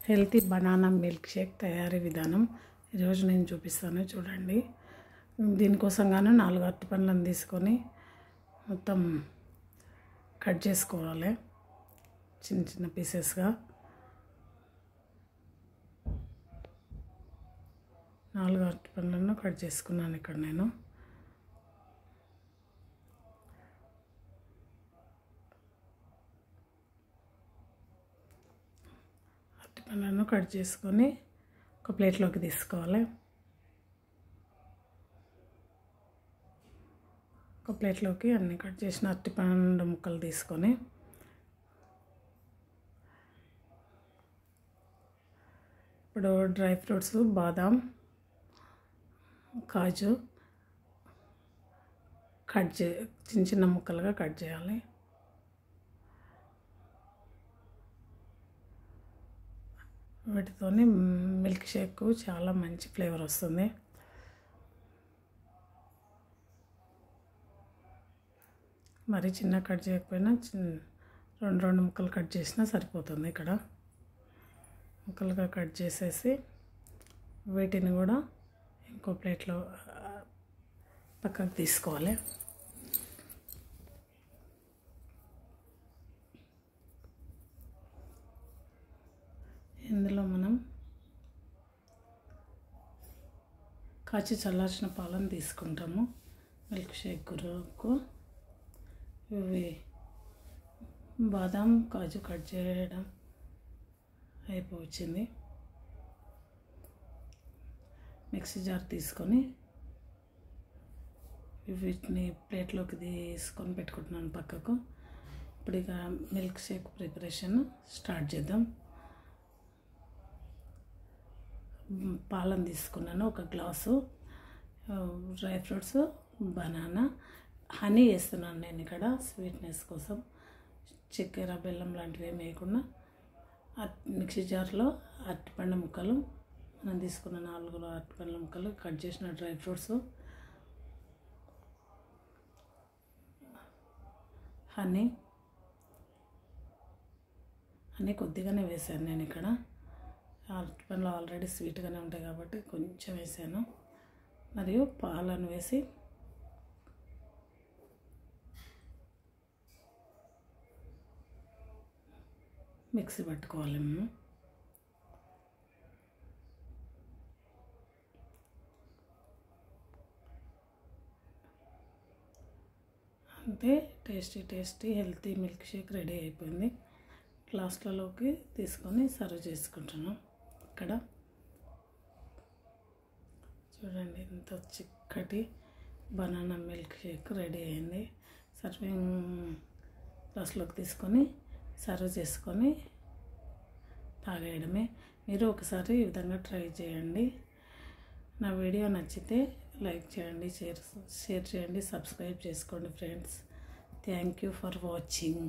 Healthy banana milk shake తయారీ విధానం ఈరోజు నేను చూపిస్తాను చూడండి. దీనికోసం గాను 4 అరటిపండ్లను తీసుకొని మొత్తం కట్ చేసుకోవాలి చిన్న చిన్న పీసెస్గా. 4 అరటిపండ్లను కట్ చేసుకున్నాను ఇక్కడ నేను. అరటిపండ్లను కట్ చేసుకొని ఒక ప్లేట్లోకి తీసుకోవాలి. ఒక ప్లేట్లోకి అన్ని కట్ చేసిన అరటిపండు ముక్కలు తీసుకొని ఇప్పుడు డ్రై ఫ్రూట్స్ బాదాం కాజు చిన్న చిన్న ముక్కలుగా కట్ చేయాలి. వీటితోని మిల్క్ షేక్ చాలా మంచి ఫ్లేవర్ వస్తుంది. మరి చిన్న కట్ చేయకపోయినా రెండు ముక్కలు కట్ చేసినా సరిపోతుంది. ఇక్కడ ముక్కలుగా కట్ చేసేసి వీటిని కూడా ఇంకో ప్లేట్లో పక్కకు తీసుకోవాలి. ఇందులో మనం కాచి చల్లార్చిన పాలను తీసుకుంటాము మిల్క్ షేక్ కొరకు. ఇవి బాదాం కాజు కట్ చేయడం అయిపోయింది. మిక్సీ జార్ తీసుకొని వీటిని ప్లేట్లోకి తీసుకొని పెట్టుకుంటున్నాను పక్కకు. ఇప్పుడు ఇక మిల్క్ షేక్ ప్రిపరేషన్ స్టార్ట్ చేద్దాం. పాలను తీసుకున్నాను, ఒక glass dry fruits, banana, honey వేస్తున్నాను నేను ఇక్కడ స్వీట్నెస్ కోసం. చక్కెర బెల్లం లాంటివి ఏమి వేయకుండా మిక్సీ జార్లో అరటిపండు ముక్కలు, మనం తీసుకున్న 4 అరటిపండ్ల ముక్కలు, కట్ చేసిన డ్రై ఫ్రూట్స్, హనీ కొద్దిగానే వేసాను నేను ఇక్కడ. అరటిపండ్లు ఆల్రెడీ స్వీట్గానే ఉంటాయి కాబట్టి కొంచెం వేసాను. మరియు పాలను వేసి మిక్సీ పట్టుకోవాలి మేము. అంతే, tasty healthy milk shake ready అయిపోయింది. గ్లాసులలోకి తీసుకొని సర్వ్ చేసుకుంటున్నాం. ఇక్కడ చూడండి ఎంత చిక్కటి బనానా మిల్క్ షేక్ రెడీ అయింది. సర్వింగ్ గ్లాసులోకి తీసుకొని సర్వ్ చేసుకొని తాగేయడమే. మీరు ఒకసారి ఈ విధంగా ట్రై చేయండి. నా వీడియో నచ్చితే లైక్ చేయండి, షేర్ చేయండి, సబ్స్క్రైబ్ చేసుకోండి friends. Thank you for watching.